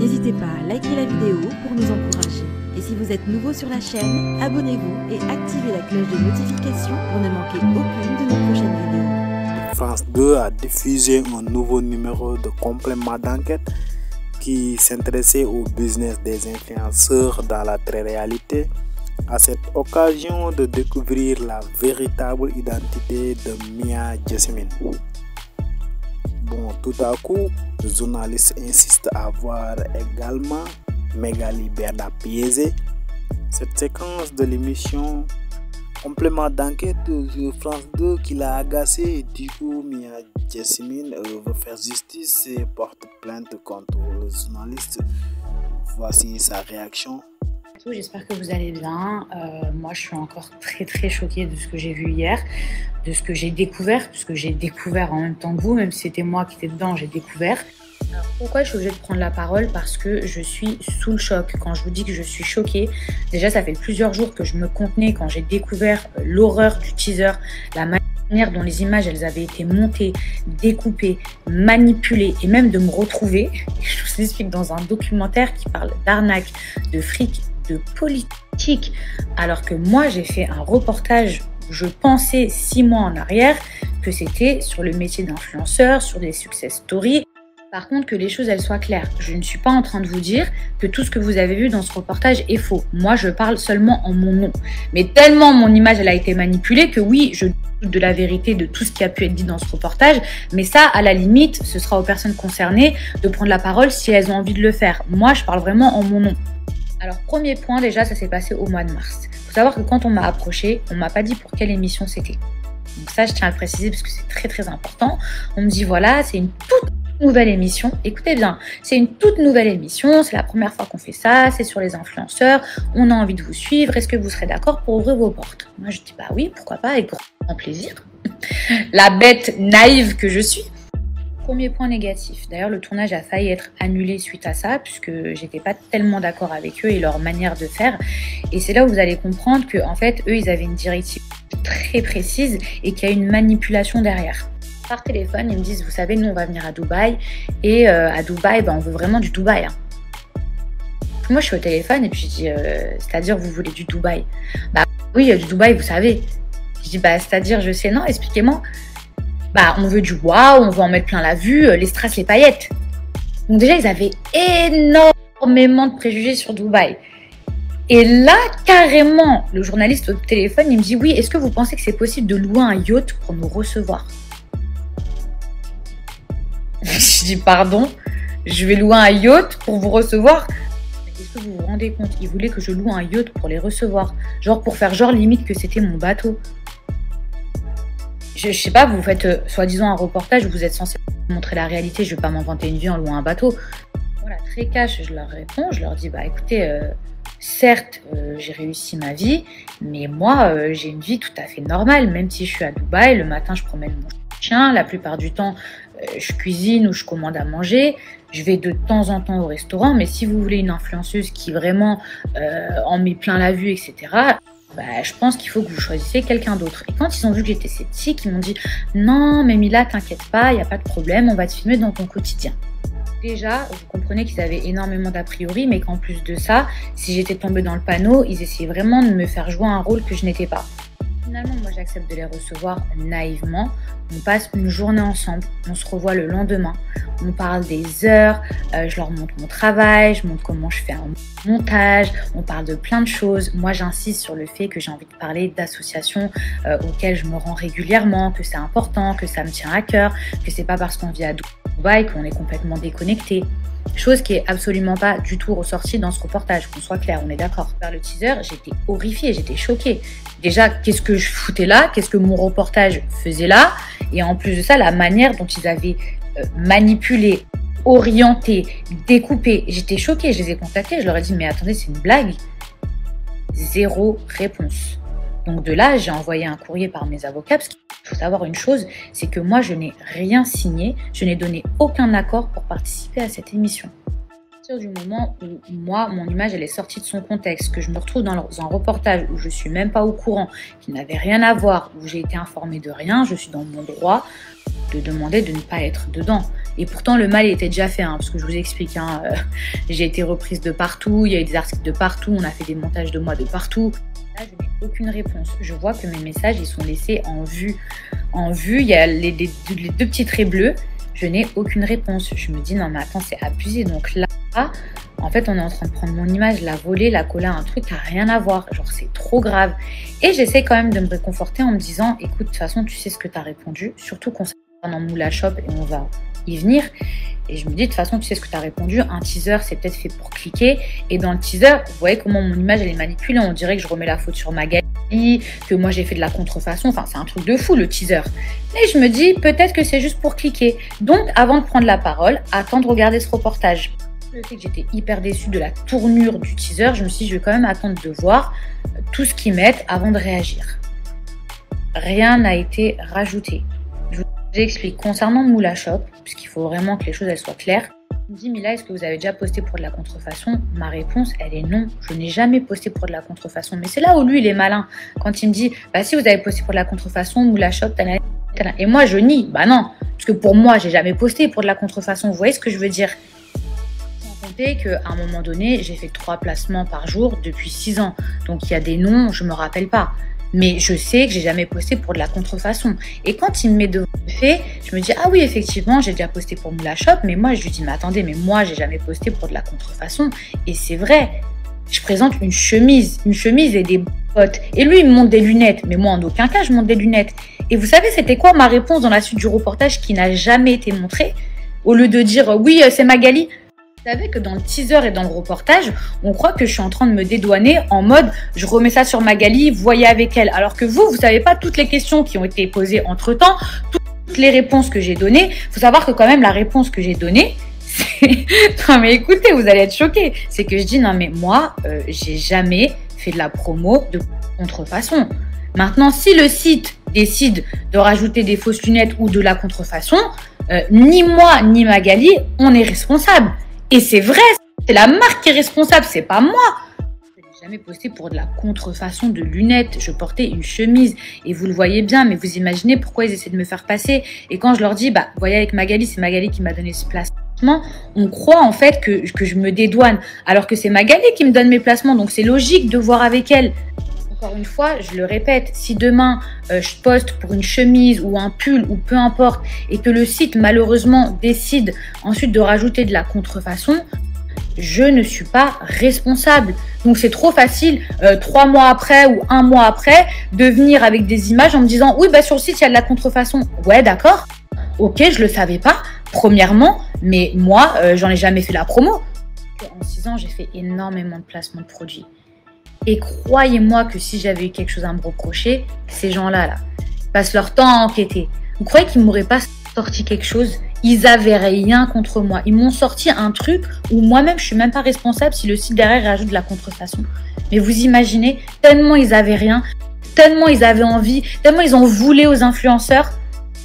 N'hésitez pas à liker la vidéo pour nous encourager. Et si vous êtes nouveau sur la chaîne, abonnez-vous et activez la cloche de notification pour ne manquer aucune de nos prochaines vidéos. France 2 a diffusé un nouveau numéro de complément d'enquête qui s'intéressait au business des influenceurs dans la réalité. À cette occasion de découvrir la véritable identité de Mia Jessamine. Bon, tout à coup, le journaliste insiste à voir également Magali Berda Piese. Cette séquence de l'émission complément d'enquête sur France 2 qui l'a agacé. Du coup, Mia Jessamine veut faire justice et porte plainte contre le journaliste. Voici sa réaction. J'espère que vous allez bien. Moi, je suis encore très choquée de ce que j'ai vu hier, de ce que j'ai découvert, puisque j'ai découvert en même temps que vous, même si c'était moi qui étais dedans, j'ai découvert. Alors, pourquoi je suis obligée de prendre la parole? Parce que je suis sous le choc. Quand je vous dis que je suis choquée, déjà, ça fait plusieurs jours que je me contenais quand j'ai découvert l'horreur du teaser, la manière dont les images elles avaient été montées, découpées, manipulées et même de me retrouver. Je vous explique dans un documentaire qui parle d'arnaque, de fric, de politique, alors que moi j'ai fait un reportage où je pensais 6 mois en arrière que c'était sur le métier d'influenceur, sur des success stories. Par contre, que les choses elles soient claires, je ne suis pas en train de vous dire que tout ce que vous avez vu dans ce reportage est faux. Moi je parle seulement en mon nom, mais tellement mon image elle a été manipulée que oui, je doute de la vérité de tout ce qui a pu être dit dans ce reportage, mais ça à la limite ce sera aux personnes concernées de prendre la parole si elles ont envie de le faire. Moi je parle vraiment en mon nom. Alors, premier point, déjà, ça s'est passé au mois de mars. Il faut savoir que quand on m'a approché, on ne m'a pas dit pour quelle émission c'était. Donc ça, je tiens à le préciser parce que c'est très important. On me dit, voilà, c'est une toute nouvelle émission. Écoutez bien, c'est une toute nouvelle émission. C'est la première fois qu'on fait ça. C'est sur les influenceurs. On a envie de vous suivre. Est-ce que vous serez d'accord pour ouvrir vos portes? Moi, je dis, bah oui, pourquoi pas, avec grand plaisir. La bête naïve que je suis. Premier point négatif. D'ailleurs, le tournage a failli être annulé suite à ça, puisque j'étais pas tellement d'accord avec eux et leur manière de faire. Et c'est là où vous allez comprendre que, en fait, eux, ils avaient une directive très précise et qu'il y a une manipulation derrière. Par téléphone, ils me disent, vous savez, nous, on va venir à Dubaï. Et à Dubaï, on veut vraiment du Dubaï. Hein. Moi, je suis au téléphone et puis je dis, c'est-à-dire, vous voulez du Dubaï? Bah oui, il y a du Dubaï, vous savez. Je dis, bah, c'est-à-dire, je sais, non, expliquez-moi. Bah, on veut du waouh, on veut en mettre plein la vue, les strass, les paillettes. Donc déjà, ils avaient énormément de préjugés sur Dubaï. Et là, carrément, le journaliste au téléphone, il me dit, oui, est-ce que vous pensez que c'est possible de louer un yacht pour nous recevoir? Je dis, pardon, je vais louer un yacht pour vous recevoir? Est-ce que vous vous rendez compte? Ils voulaient que je loue un yacht pour les recevoir. Genre pour faire genre limite que c'était mon bateau. Je sais pas, vous faites soi-disant un reportage où vous êtes censé montrer la réalité, je vais pas m'inventer une vie en louant un bateau. Voilà, très cash, je leur réponds, je leur dis, bah écoutez, certes, j'ai réussi ma vie, mais moi, j'ai une vie tout à fait normale, même si je suis à Dubaï, le matin, je promène mon chien, la plupart du temps, je cuisine ou je commande à manger, je vais de temps en temps au restaurant, mais si vous voulez une influenceuse qui vraiment en met plein la vue, etc., bah, je pense qu'il faut que vous choisissiez quelqu'un d'autre. Et quand ils ont vu que j'étais sceptique, ils m'ont dit « Non, mais Mila, t'inquiète pas, il n'y a pas de problème, on va te filmer dans ton quotidien. » Déjà, vous comprenez qu'ils avaient énormément d'a priori, mais qu'en plus de ça, si j'étais tombée dans le panneau, ils essayaient vraiment de me faire jouer un rôle que je n'étais pas. Finalement, moi, j'accepte de les recevoir naïvement. On passe une journée ensemble, on se revoit le lendemain, on parle des heures, je leur montre mon travail, je montre comment je fais un montage, on parle de plein de choses. Moi, j'insiste sur le fait que j'ai envie de parler d'associations auxquelles je me rends régulièrement, que c'est important, que ça me tient à cœur, que c'est pas parce qu'on vit à Dubaï qu'on est complètement déconnecté. Chose qui est absolument pas du tout ressortie dans ce reportage, qu'on soit clair, on est d'accord. Par le teaser, j'étais horrifiée, j'étais choquée. Déjà, qu'est-ce que je foutais là? Qu'est-ce que mon reportage faisait là? Et en plus de ça, la manière dont ils avaient manipulé, orienté, découpé. J'étais choquée, je les ai contactés, je leur ai dit, mais attendez, c'est une blague? Zéro réponse. Donc de là, j'ai envoyé un courrier par mes avocats, parce qu'il faut savoir une chose, c'est que moi, je n'ai rien signé, je n'ai donné aucun accord pour participer à cette émission. À partir du moment où moi, mon image, elle est sortie de son contexte, que je me retrouve dans un reportage où je suis même pas au courant, qui n'avait rien à voir, où j'ai été informée de rien, je suis dans mon droit. de demander de ne pas être dedans. Et pourtant, le mal était déjà fait, parce que je vous explique, j'ai été reprise de partout, il y a eu des articles de partout, on a fait des montages de moi de partout. Là, je n'ai aucune réponse. Je vois que mes messages, ils sont laissés en vue. En vue, il y a les deux petits traits bleus. Je n'ai aucune réponse. Je me dis, non mais attends, c'est abusé. Donc là, en fait, on est en train de prendre mon image, la voler, la coller à un truc qui n'a rien à voir. Genre, c'est trop grave. Et j'essaie quand même de me réconforter en me disant, écoute, de toute façon, tu sais ce que tu as répondu, surtout concernant Moula Shop, et on va y venir. Et je me dis, de toute façon, tu sais ce que tu as répondu. Un teaser, c'est peut-être fait pour cliquer. Et dans le teaser, vous voyez comment mon image, elle est manipulée. On dirait que je remets la faute sur Magali, que moi, j'ai fait de la contrefaçon. Enfin, c'est un truc de fou, le teaser. Et je me dis, peut-être que c'est juste pour cliquer. Donc, avant de prendre la parole, attends de regarder ce reportage. Le fait que j'étais hyper déçue de la tournure du teaser, je me suis dit, je vais quand même attendre de voir tout ce qu'ils mettent avant de réagir. Rien n'a été rajouté. J'explique concernant Moula Shop, puisqu'il faut vraiment que les choses elles soient claires. Il me dit, Mila, est-ce que vous avez déjà posté pour de la contrefaçon? Ma réponse, elle est non. Je n'ai jamais posté pour de la contrefaçon. Mais c'est là où lui, il est malin. Quand il me dit, bah si vous avez posté pour de la contrefaçon, Moula Shop, et moi, je nie. Bah non, parce que pour moi, j'ai jamais posté pour de la contrefaçon. Vous voyez ce que je veux dire? Sans compter qu'à un moment donné, j'ai fait 3 placements par jour depuis 6 ans. Donc il y a des noms, je me rappelle pas. Mais je sais que j'ai jamais posté pour de la contrefaçon. Et quand il me met devant le fait, je me dis, ah oui, effectivement, j'ai déjà posté pour Moula Shop. Mais moi, je lui dis, mais attendez, mais moi, j'ai jamais posté pour de la contrefaçon. Et c'est vrai, je présente une chemise et des bottes. Et lui, il me montre des lunettes. Mais moi, en aucun cas, je montre des lunettes. Et vous savez, c'était quoi ma réponse dans la suite du reportage qui n'a jamais été montrée? Au lieu de dire, oui, c'est Magali. Vous savez que dans le teaser et dans le reportage, on croit que je suis en train de me dédouaner en mode je remets ça sur Magali, voyez avec elle. Alors que vous savez pas toutes les questions qui ont été posées entre temps, toutes les réponses que j'ai données. Il faut savoir que quand même la réponse que j'ai donnée, c'est... Non mais écoutez, vous allez être choqués. C'est que je dis non mais moi, j'ai jamais fait de la promo de contrefaçon. Maintenant, si le site décide de rajouter des fausses lunettes ou de la contrefaçon, ni moi ni Magali, on est responsable. Et c'est vrai, c'est la marque qui est responsable, c'est pas moi. Je n'ai jamais posté pour de la contrefaçon de lunettes. Je portais une chemise et vous le voyez bien, mais vous imaginez pourquoi ils essaient de me faire passer. Et quand je leur dis, bah, vous voyez avec Magali, c'est Magali qui m'a donné ce placement, on croit en fait que je me dédouane, alors que c'est Magali qui me donne mes placements, donc c'est logique de voir avec elle. Encore une fois, je le répète, si demain je poste pour une chemise ou un pull ou peu importe et que le site malheureusement décide ensuite de rajouter de la contrefaçon, je ne suis pas responsable. Donc c'est trop facile 3 mois après ou 1 mois après de venir avec des images en me disant oui bah sur le site il y a de la contrefaçon. Ouais d'accord, ok je le savais pas premièrement, mais moi j'en ai jamais fait la promo. En 6 ans j'ai fait énormément de placements de produits. Et croyez-moi que si j'avais eu quelque chose à me reprocher, ces gens-là, passent leur temps à enquêter. Vous croyez qu'ils ne m'auraient pas sorti quelque chose? Ils avaient rien contre moi. Ils m'ont sorti un truc où moi-même, je ne suis même pas responsable si le site derrière rajoute de la contrefaçon. Mais vous imaginez, tellement ils avaient rien, tellement ils avaient envie, tellement ils en voulaient aux influenceurs.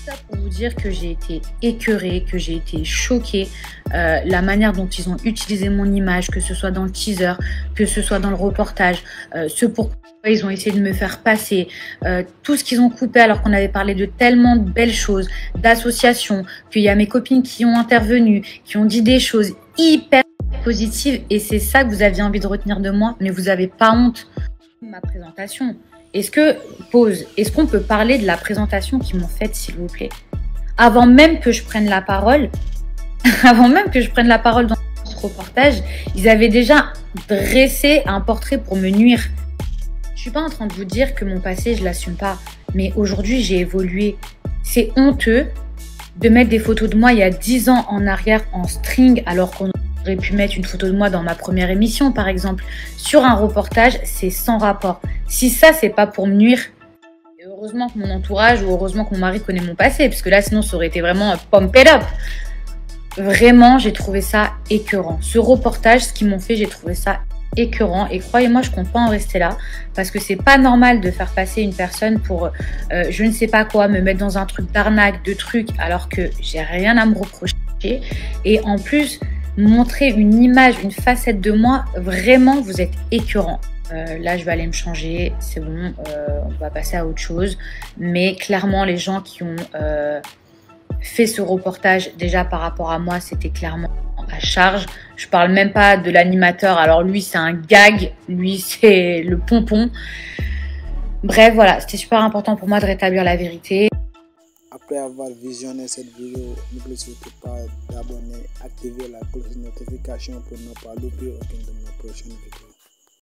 Ça pour vous dire que j'ai été écœurée, que j'ai été choquée. La manière dont ils ont utilisé mon image, que ce soit dans le teaser, que ce soit dans le reportage, ce pourquoi ils ont essayé de me faire passer, tout ce qu'ils ont coupé alors qu'on avait parlé de tellement de belles choses, d'associations, qu'il y a mes copines qui ont intervenu, qui ont dit des choses hyper positives et c'est ça que vous aviez envie de retenir de moi, mais vous n'avez pas honte de ma présentation. Est-ce qu'on peut parler de la présentation qu'ils m'ont faite, s'il vous plaît? Avant même que je prenne la parole, dans ce reportage, ils avaient déjà dressé un portrait pour me nuire. Je suis pas en train de vous dire que mon passé, je l'assume pas. Mais aujourd'hui, j'ai évolué. C'est honteux de mettre des photos de moi il y a 10 ans en arrière en string, alors qu'on aurait pu mettre une photo de moi dans ma première émission, par exemple. Sur un reportage, c'est sans rapport. Si ça, c'est pas pour me nuire, et heureusement que mon entourage ou heureusement que mon mari connaît mon passé, parce que là, sinon, ça aurait été vraiment pump it up. Vraiment, j'ai trouvé ça écœurant. Ce reportage, ce qu'ils m'ont fait, j'ai trouvé ça écœurant. Et croyez-moi, je compte pas en rester là. Parce que c'est pas normal de faire passer une personne pour je ne sais pas quoi, me mettre dans un truc d'arnaque, de trucs, alors que j'ai rien à me reprocher. Et en plus, montrer une image, une facette de moi, vraiment, vous êtes écœurant. Là, je vais aller me changer. C'est bon, on va passer à autre chose. Mais clairement, les gens qui ont fait ce reportage, déjà par rapport à moi, c'était clairement à charge. Je parle même pas de l'animateur. Alors lui, c'est un gag. Lui, c'est le pompon. Bref, voilà, c'était super important pour moi de rétablir la vérité. Après avoir visionné cette vidéo, n'oubliez surtout pas d'abonner, activer la cloche de notification pour ne pas louper aucune de nos prochaines vidéos.